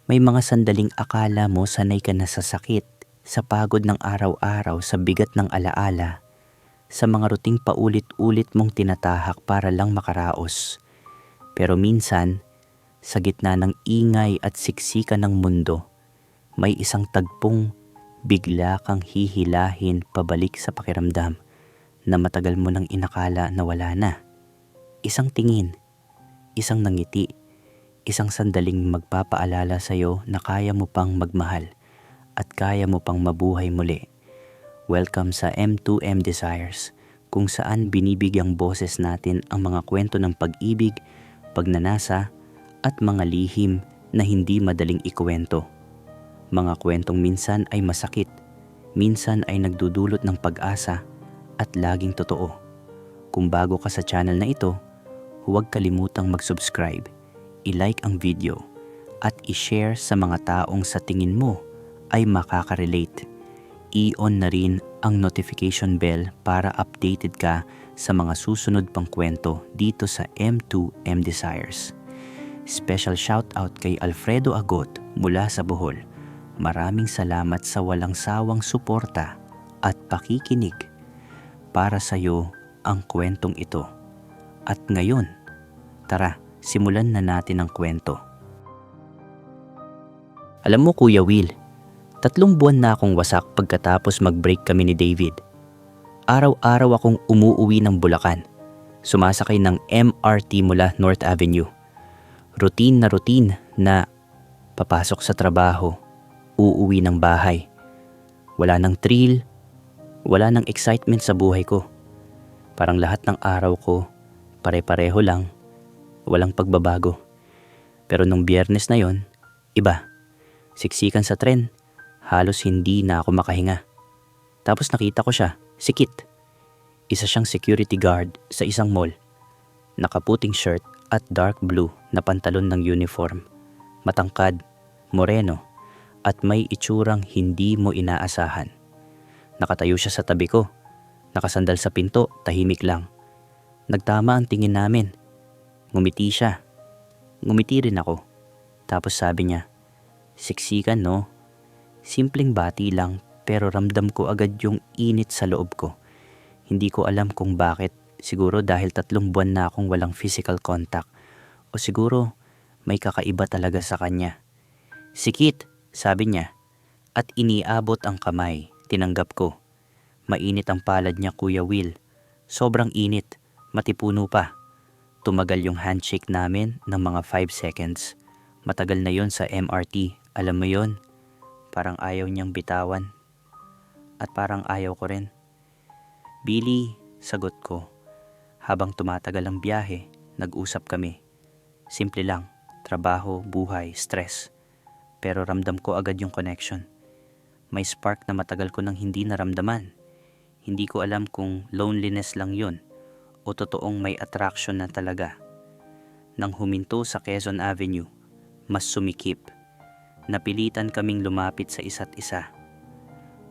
May mga sandaling akala mo sanay ka na sa sakit, sa pagod ng araw-araw, sa bigat ng alaala, sa mga ruting paulit-ulit mong tinatahak para lang makaraos. Pero minsan, sa gitna ng ingay at siksikan ng mundo, may isang tagpong bigla kang hihilahin pabalik sa pakiramdam na matagal mo nang inakala na wala na. Isang tingin, isang nangiti, isang sandaling magpapaalala sa'yo na kaya mo pang magmahal at kaya mo pang mabuhay muli. Welcome sa M2M Desires, kung saan binibigyang boses natin ang mga kwento ng pag-ibig, pagnanasa, at mga lihim na hindi madaling ikuwento. Mga kwentong minsan ay masakit, minsan ay nagdudulot ng pag-asa, at laging totoo. Kung bago ka sa channel na ito, huwag kalimutang mag-subscribe, i-like ang video, at i-share sa mga taong sa tingin mo ay makaka-relate. I-on na rin ang notification bell para updated ka sa mga susunod pang kwento dito sa M2M Desires. Special shoutout kay Alfredo Agot mula sa Bohol. Maraming salamat sa walang sawang suporta at pakikinig. Para sa iyo ang kwentong ito. At ngayon, tara, simulan na natin ang kwento. Alam mo Kuya Will, 3 buwan na akong wasak pagkatapos mag-break kami ni David. Araw-araw akong umuuwi ng Bulacan, sumasakay ng MRT mula North Avenue. Routine na papasok sa trabaho, uuwi ng bahay. Wala nang thrill, wala nang excitement sa buhay ko. Parang lahat ng araw ko, pare-pareho lang, walang pagbabago. Pero nung Biyernes na yon, iba. Siksikan sa tren, halos hindi na ako makahinga. Tapos nakita ko siya, si Kit. Isa siyang security guard sa isang mall. Nakaputing shirt at dark blue na pantalon ng uniform. Matangkad, moreno, at may itsurang hindi mo inaasahan. Nakatayo siya sa tabi ko. Nakasandal sa pinto, tahimik lang. Nagtama ang tingin namin. Ngumiti siya. Ngumiti rin ako. Tapos sabi niya, "Siksikan no?" Simpleng bati lang pero ramdam ko agad yung init sa loob ko. Hindi ko alam kung bakit. Siguro dahil 3 buwan na akong walang physical contact. O siguro may kakaiba talaga sa kanya. "Sikit," sabi niya. At iniabot ang kamay. Tinanggap ko. Mainit ang palad niya Kuya Will. Sobrang init. Matipuno pa. Tumagal yung handshake namin ng mga 5 seconds. Matagal na yon sa MRT. Alam mo yon? Parang ayaw niyang bitawan. At parang ayaw ko rin. "Billy," sagot ko. Habang tumatagal ang biyahe, nag-usap kami. Simple lang. Trabaho, buhay, stress. Pero ramdam ko agad yung connection. May spark na matagal ko nang hindi naramdaman. Hindi ko alam kung loneliness lang yun o totoong may attraction na talaga. Nang huminto sa Quezon Avenue, mas sumikip. Napilitan kaming lumapit sa isa't isa.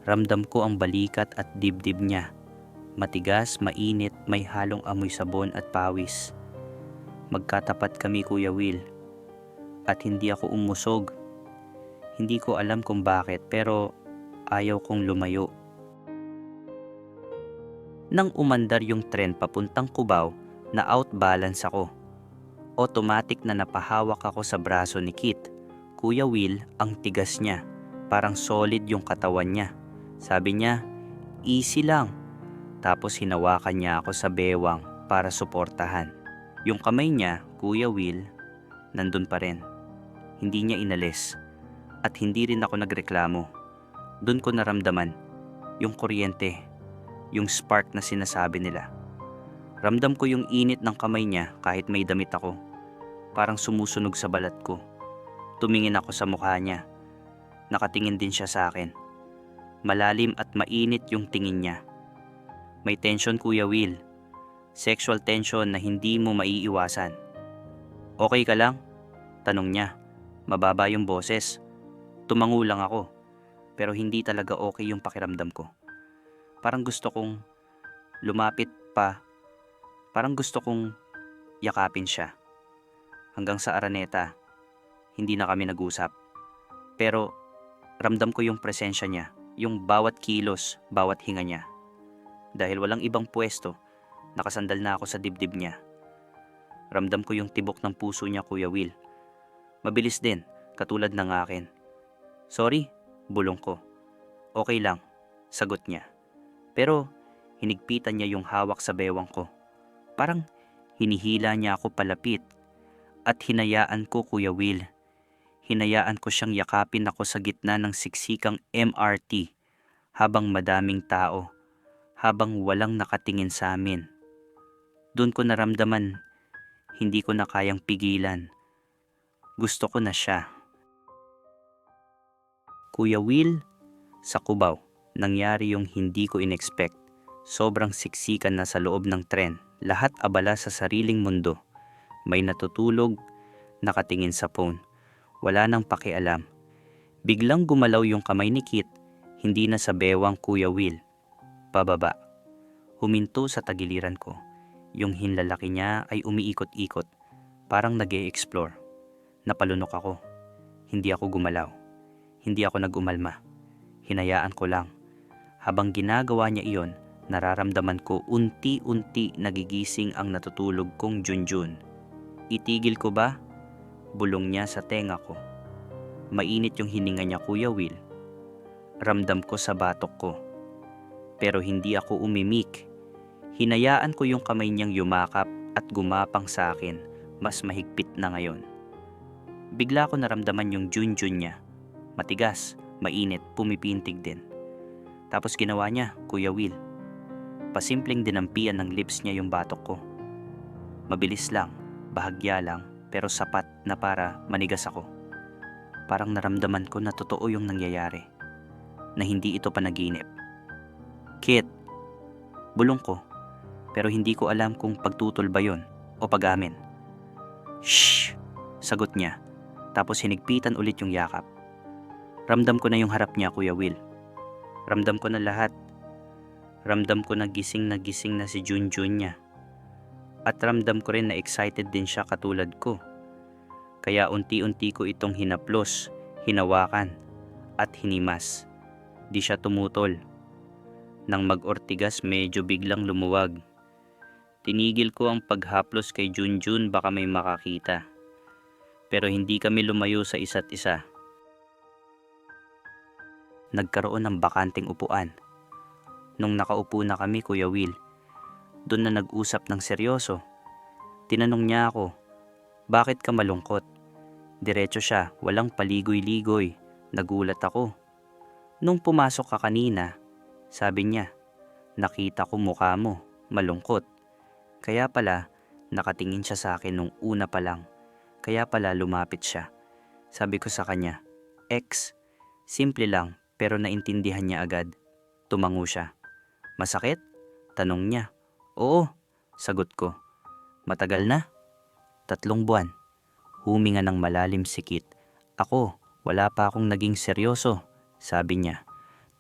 Ramdam ko ang balikat at dibdib niya. Matigas, mainit, may halong amoy sabon at pawis. Magkatapat kami Kuya Will. At hindi ako umusog. Hindi ko alam kung bakit pero ayaw kong lumayo. Nang umandar yung tren papuntang Cubao, na outbalance ako. Automatic na napahawak ako sa braso ni Kit. Kuya Will, ang tigas niya. Parang solid yung katawan niya. Sabi niya, "Easy lang." Tapos hinawakan niya ako sa bewang para suportahan. Yung kamay niya, Kuya Will, nandun pa rin. Hindi niya inalis. At hindi rin ako nagreklamo. Doon ko naramdaman yung kuryente, yung spark na sinasabi nila. Ramdam ko yung init ng kamay niya kahit may damit ako. Parang sumusunog sa balat ko. Tumingin ako sa mukha niya. Nakatingin din siya sa akin. Malalim at mainit yung tingin niya. May tension Kuya Will. Sexual tension na hindi mo maiiwasan. "Okay ka lang?" tanong niya. Mababa yung boses. Tumango lang ako. Pero hindi talaga okay yung pakiramdam ko. Parang gusto kong lumapit pa. Parang gusto kong yakapin siya. Hanggang sa Araneta, hindi na kami nag-usap. Pero ramdam ko yung presensya niya, yung bawat kilos, bawat hinga niya. Dahil walang ibang pwesto, nakasandal na ako sa dibdib niya. Ramdam ko yung tibok ng puso niya, Kuya Will. Mabilis din, katulad ng akin. Sorry, bulong ko. Okay lang, sagot niya. Pero hinigpitan niya yung hawak sa bewang ko. Parang hinihila niya ako palapit. At hinayaan ko, Kuya Will. Hinayaan ko siyang yakapin ako sa gitna ng siksikang MRT habang madaming tao, habang walang nakatingin sa amin. Doon ko naramdaman, hindi ko na kayang pigilan. Gusto ko na siya. Kuya Will, sa Cubao, nangyari yung hindi ko inexpect. Sobrang siksikan na sa loob ng tren, lahat abala sa sariling mundo. May natutulog, nakatingin sa phone. Wala nang pakialam. Biglang gumalaw yung kamay ni Kit, hindi na sa bewang, Kuya Will. Pababa. Huminto sa tagiliran ko. Yung hinlalaki niya ay umiikot-ikot, parang nag-e-explore. Napalunok ako. Hindi ako gumalaw. Hindi ako nag-umalma. Hinayaan ko lang. Habang ginagawa niya iyon, nararamdaman ko unti-unti nagigising ang natutulog kong Junjun. Itigil ko ba? Bulong niya sa tenga ko. Mainit yung hininga niya, Kuya Will. Ramdam ko sa batok ko. Pero hindi ako umimik. Hinayaan ko yung kamay niyang yumakap at gumapang sa akin, mas mahigpit na ngayon. Bigla ko naramdaman yung Junjun niya. Matigas, mainit, pumipintig din. Tapos ginawa niya, Kuya Will. Pasimpleng dinampian ng lips niya yung batok ko. Mabilis lang, bahagya lang, pero sapat na para manigas ako. Parang naramdaman ko na totoo yung nangyayari. Na hindi ito panaginip. Kit, bulong ko. Pero hindi ko alam kung pagtutol ba yun o pag-amin. Shh! Sagot niya. Tapos hinigpitan ulit yung yakap. Ramdam ko na yung harap niya, Kuya Will. Ramdam ko na lahat. Ramdam ko na gising na si Junjun niya. At ramdam ko rin na excited din siya katulad ko. Kaya unti-unti ko itong hinaplos, hinawakan, at hinimas. Di siya tumutol. Nang mag-ortigas, medyo biglang lumuwag. Tinigil ko ang paghaplos kay Junjun, baka may makakita. Pero hindi kami lumayo sa isa't isa. Nagkaroon ng bakanting upuan. Nung nakaupo na kami, Kuya Will, doon na nag-usap ng seryoso. Tinanong niya ako, bakit ka malungkot? Diretso siya, walang paligoy-ligoy. Nagulat ako. Nung pumasok ka kanina, sabi niya, nakita ko mukha mo, malungkot. Kaya pala, nakatingin siya sa akin nung una pa lang. Kaya pala lumapit siya. Sabi ko sa kanya, Ex, simple lang pero naintindihan niya agad. Tumango siya. Masakit? Tanong niya. Oo, sagot ko. Matagal na? 3 buwan. Huminga ng malalim si Kit. Ako, wala pa akong naging seryoso, sabi niya.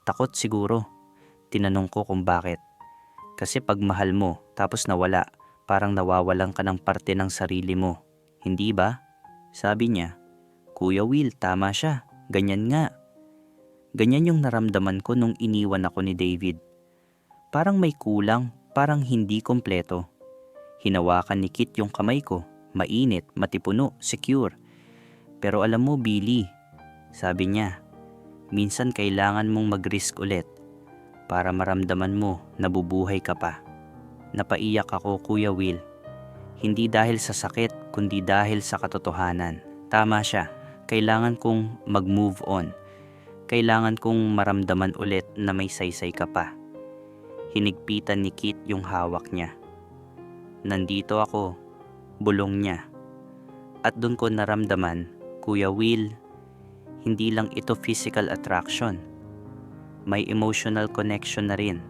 Takot siguro. Tinanong ko kung bakit. Kasi pag mahal mo tapos nawala, parang nawawalan ka ng parte ng sarili mo. Hindi ba? Sabi niya. Kuya Will, tama siya. Ganyan nga. Ganyan yung naramdaman ko nung iniwan ako ni David. Parang may kulang, parang hindi kompleto. Hinawakan ni Kit yung kamay ko. Mainit, matipuno, secure. Pero alam mo, Billy, sabi niya, minsan kailangan mong mag-risk ulit para maramdaman mo na bubuhay ka pa. Napaiyak ako, Kuya Will. Hindi dahil sa sakit, kundi dahil sa katotohanan. Tama siya, kailangan kong mag-move on. Kailangan kong maramdaman ulit na may saysay ka pa. Hinigpitan ni Kit yung hawak niya. Nandito ako, bulong niya. At doon ko naramdaman, Kuya Will, hindi lang ito physical attraction. May emotional connection na rin.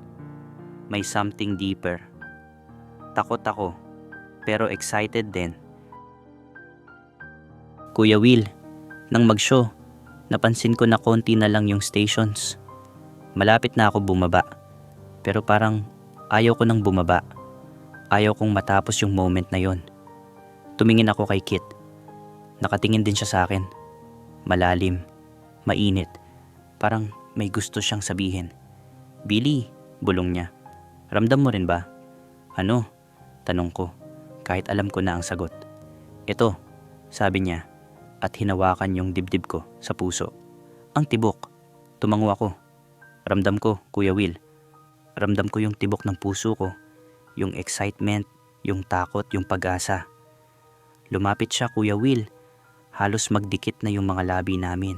May something deeper. Takot ako, pero excited din. Kuya Will, nang mag-show, napansin ko na konti na lang yung stations. Malapit na ako bumaba, pero parang ayaw ko nang bumaba. Ayaw kong matapos yung moment na yon. Tumingin ako kay Kit. Nakatingin din siya sa akin. Malalim, mainit. Parang may gusto siyang sabihin. Billy, bulong niya. Ramdam mo rin ba? Ano? Tanong ko, kahit alam ko na ang sagot. Ito, sabi niya, at hinawakan yung dibdib ko sa puso. Ang tibok. Tumango ako. Ramdam ko, Kuya Will. Ramdam ko yung tibok ng puso ko. Yung excitement, yung takot, yung pag-asa. Lumapit siya, Kuya Will. Halos magdikit na yung mga labi namin.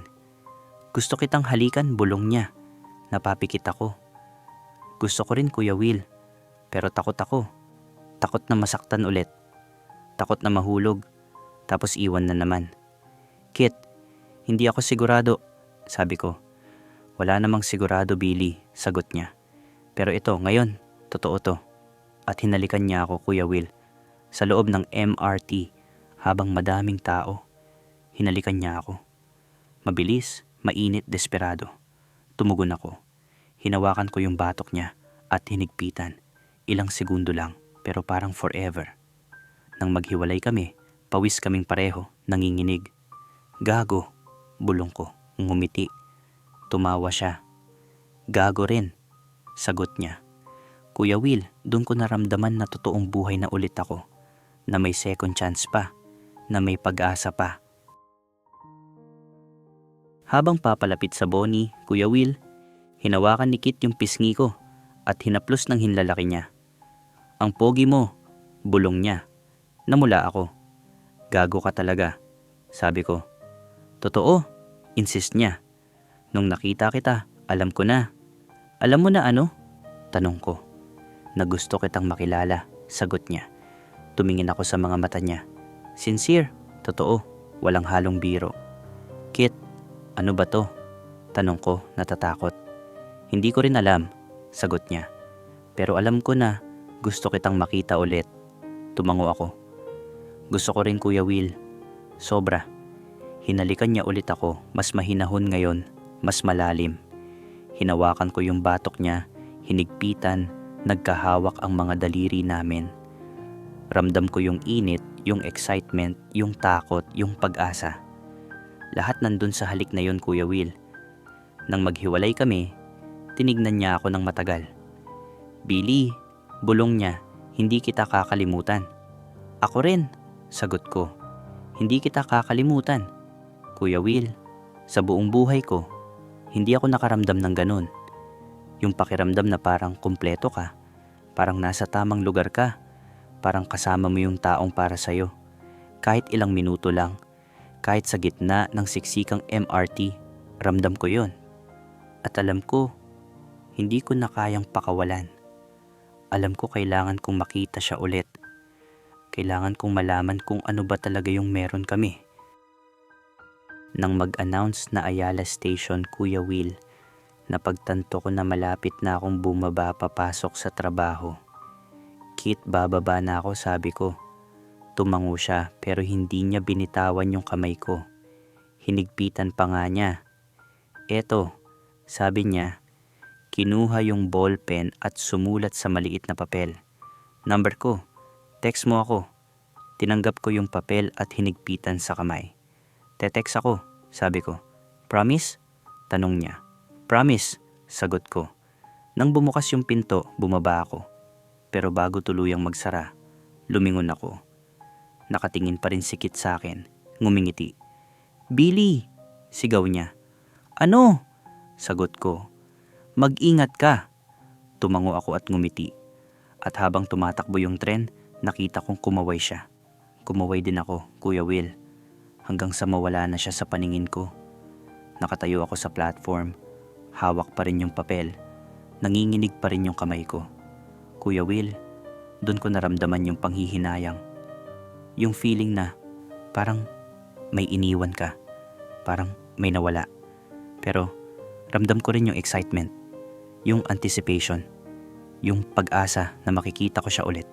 Gusto kitang halikan, bulong niya. Napapikit ako. Gusto ko rin, Kuya Will. Pero takot ako. Takot na masaktan ulit. Takot na mahulog. Tapos iwan na naman. Kit, hindi ako sigurado, sabi ko. Wala namang sigurado, Billy, sagot niya. Pero ito, ngayon, totoo to. At hinalikan niya ako, Kuya Will, sa loob ng MRT habang madaming tao. Hinalikan niya ako. Mabilis, mainit, desperado. Tumugon ako. Hinawakan ko yung batok niya at hinigpitan. Ilang segundo lang, pero parang forever. Nang maghiwalay kami, pawis kaming pareho, nanginginig. Gago, bulong ko, ngumiti. Tumawa siya. Gago rin, sagot niya. Kuya Will, doon ko naramdaman na totoong buhay na ulit ako. Na may second chance pa. Na may pag-asa pa. Habang papalapit sa Bonnie, Kuya Will, hinawakan ni Kit yung pisngi ko at hinaplos ng hinlalaki niya. Ang pogi mo, bulong niya. Namula ako. Gago ka talaga, sabi ko. Totoo, insist niya. Nung nakita kita, alam ko na. Alam mo na ano? Tanong ko. Na gusto kitang makilala, sagot niya. Tumingin ako sa mga mata niya. Sincere, totoo, walang halong biro. Kit, ano ba to? Tanong ko, natatakot. Hindi ko rin alam, sagot niya. Pero alam ko na gusto kitang makita ulit. Tumango ako. Gusto ko rin, Kuya Will. Sobra. Hinalikan niya ulit ako, mas mahinahon ngayon, mas malalim. Hinawakan ko yung batok niya, hinigpitan, nagkahawak ang mga daliri namin. Ramdam ko yung init, yung excitement, yung takot, yung pag-asa. Lahat nandun sa halik na yun, Kuya Will. Nang maghiwalay kami, tinignan niya ako ng matagal. Billy, bulong niya, hindi kita kakalimutan. Ako rin, sagot ko. Hindi kita kakalimutan. Kuya Will, sa buong buhay ko, hindi ako nakaramdam ng ganun. Yung pakiramdam na parang kumpleto ka, parang nasa tamang lugar ka, parang kasama mo yung taong para sa'yo. Kahit ilang minuto lang, kahit sa gitna ng siksikang MRT, ramdam ko yon. At alam ko, hindi ko na kayang pakawalan. Alam ko kailangan kong makita siya ulit. Kailangan kong malaman kung ano ba talaga yung meron kami. Nang mag-announce na Ayala Station, Kuya Will, napagtanto ko na malapit na akong bumaba papasok sa trabaho. Kit, bababa na ako, sabi ko. Tumango siya pero hindi niya binitawan yung kamay ko. Hinigpitan pa nga niya. Eto, sabi niya, kinuha yung ballpen at sumulat sa maliit na papel. Number ko, text mo ako. Tinanggap ko yung papel at hinigpitan sa kamay. Te-text ako, sabi ko. Promise? Tanong niya. Promise, sagot ko. Nang bumukas yung pinto, bumaba ako. Pero bago tuluyang magsara, lumingon ako. Nakatingin pa rin si Kit sa akin, ngumingiti. Billy, sigaw niya. Ano? Sagot ko. Mag-ingat ka. Tumango ako at ngumiti. At habang tumatakbo yung tren, nakita kong kumaway siya. Kumaway din ako, Kuya Will. Hanggang sa mawala na siya sa paningin ko. Nakatayo ako sa platform. Hawak pa rin yung papel. Nanginginig pa rin yung kamay ko. Kuya Will, doon ko naramdaman yung panghihinayang. Yung feeling na parang may iniwan ka. Parang may nawala. Pero ramdam ko rin yung excitement. Yung anticipation. Yung pag-asa na makikita ko siya ulit.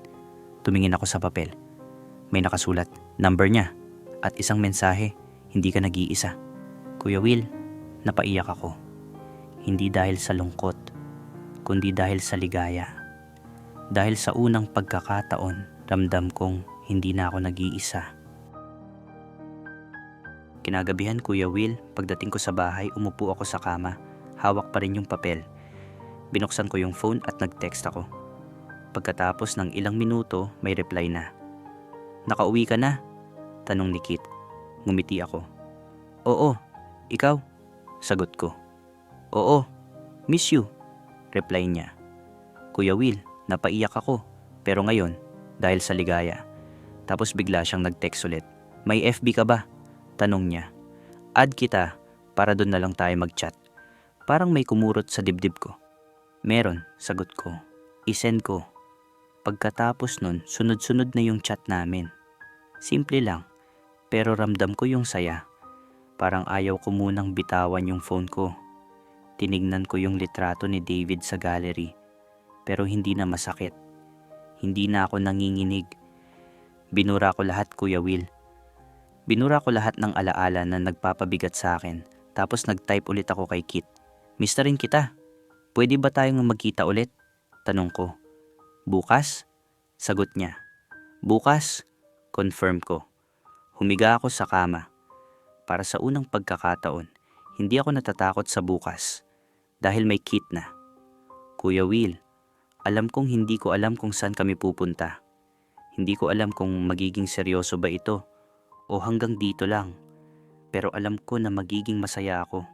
Tumingin ako sa papel. May nakasulat, number niya. At isang mensahe, hindi ka nag-iisa. Kuya Will, napaiyak ako. Hindi dahil sa lungkot, kundi dahil sa ligaya. Dahil sa unang pagkakataon, ramdam kong hindi na ako nag-iisa. Kinagabihan, Kuya Will, pagdating ko sa bahay, umupo ako sa kama. Hawak pa rin yung papel. Binuksan ko yung phone at nag-text ako. Pagkatapos ng ilang minuto, may reply na. "Nakauwi ka na?" Tanong ni Kit. Ngumiti ako. "Oo, ikaw?" Sagot ko. "Oo, miss you." Reply niya. "Kuya Will, napaiyak ako. Pero ngayon, dahil sa ligaya." Tapos bigla siyang nag-text ulit. "May FB ka ba?" Tanong niya. "Add kita para doon na lang tayo mag-chat." Parang may kumurot sa dibdib ko. "Meron," sagot ko. "I-send ko." Pagkatapos nun, sunod-sunod na yung chat namin. Simple lang, pero ramdam ko yung saya. Parang ayaw ko munang bitawan yung phone ko. Tinignan ko yung litrato ni David sa gallery, pero hindi na masakit. Hindi na ako nanginginig. Binura ko lahat, Kuya Will. Binura ko lahat ng alaala na nagpapabigat sa akin, tapos nag-type ulit ako kay Kit. "Miss na rin kita. Pwede ba tayong magkita ulit?" Tanong ko. "Bukas?" Sagot niya. "Bukas?" Confirm ko. Humiga ako sa kama. Para sa unang pagkakataon, hindi ako natatakot sa bukas dahil may Kit na. "Kuya Will, alam kong hindi ko alam kung saan kami pupunta. Hindi ko alam kung magiging seryoso ba ito o hanggang dito lang. Pero alam ko na magiging masaya ako.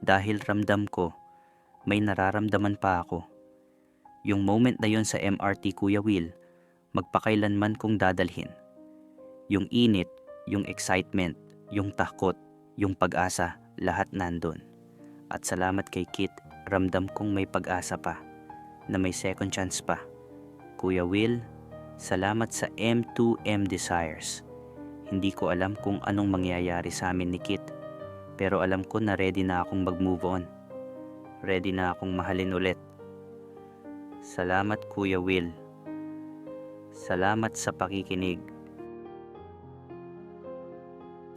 Dahil ramdam ko, may nararamdaman pa ako. Yung moment na yon sa MRT, Kuya Will, magpakailanman kong dadalhin. Yung init, yung excitement, yung takot, yung pag-asa, lahat nandun. At salamat kay Kit, ramdam kong may pag-asa pa, na may second chance pa. Kuya Will, salamat sa M2M Desires. Hindi ko alam kung anong mangyayari sa amin ni Kit, pero alam ko na ready na akong mag-move on. Ready na akong mahalin ulit. Salamat, Kuya Will. Salamat sa pakikinig.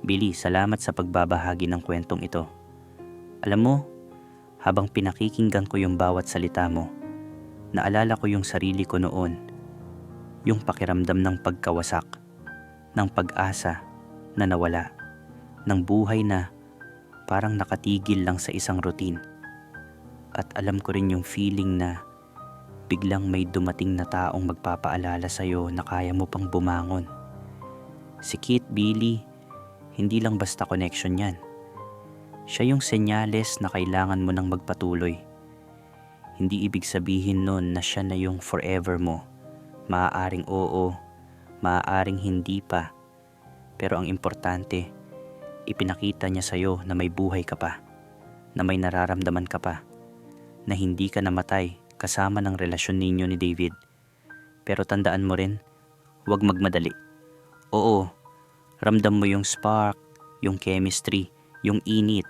Billy, salamat sa pagbabahagi ng kwentong ito. Alam mo, habang pinakikinggan ko yung bawat salita mo, naalala ko yung sarili ko noon. Yung pakiramdam ng pagkawasak, ng pag-asa na nawala, ng buhay na parang nakatigil lang sa isang routine. At alam ko rin yung feeling na biglang may dumating na taong magpapaalala sa'yo na kaya mo pang bumangon. Si Kit, Billy, hindi lang basta connection yan. Siya yung senyales na kailangan mo nang magpatuloy. Hindi ibig sabihin nun na siya na yung forever mo. Maaaring oo, maaaring hindi pa. Pero ang importante, ipinakita niya sa'yo na may buhay ka pa, na may nararamdaman ka pa, na hindi ka namatay kasama ng relasyon ninyo ni David. Pero tandaan mo rin, huwag magmadali. Oo, ramdam mo yung spark, yung chemistry, yung init,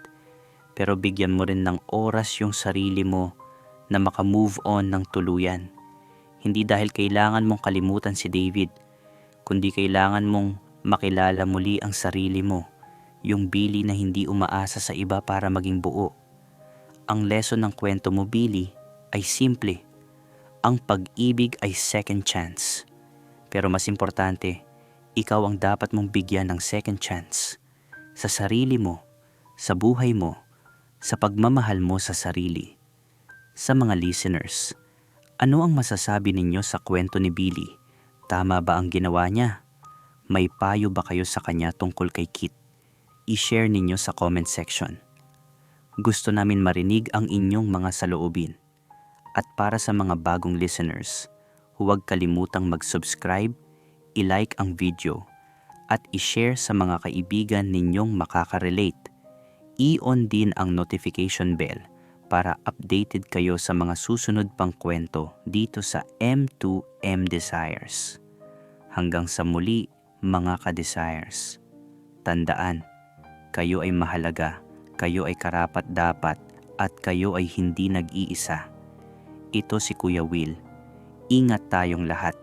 pero bigyan mo rin ng oras yung sarili mo na makamove on ng tuluyan. Hindi dahil kailangan mong kalimutan si David, kundi kailangan mong makilala muli ang sarili mo, yung Billy na hindi umaasa sa iba para maging buo. Ang lesson ng kwento mo, Billy, ay simple. Ang pag-ibig ay second chance. Pero mas importante, ikaw ang dapat mong bigyan ng second chance. Sa sarili mo, sa buhay mo, sa pagmamahal mo sa sarili. Sa mga listeners, ano ang masasabi ninyo sa kwento ni Billy? Tama ba ang ginawa niya? May payo ba kayo sa kanya tungkol kay Kit? I-share ninyo sa comment section. Gusto namin marinig ang inyong mga saloobin. At para sa mga bagong listeners, huwag kalimutang mag-subscribe, i-like ang video, at i-share sa mga kaibigan ninyong makaka-relate. I-on din ang notification bell para updated kayo sa mga susunod pang kwento dito sa M2M Desires. Hanggang sa muli, mga ka-desires. Tandaan, kayo ay mahalaga, kayo ay karapat-dapat, at kayo ay hindi nag-iisa. Ito si Kuya Will. Ingat tayong lahat.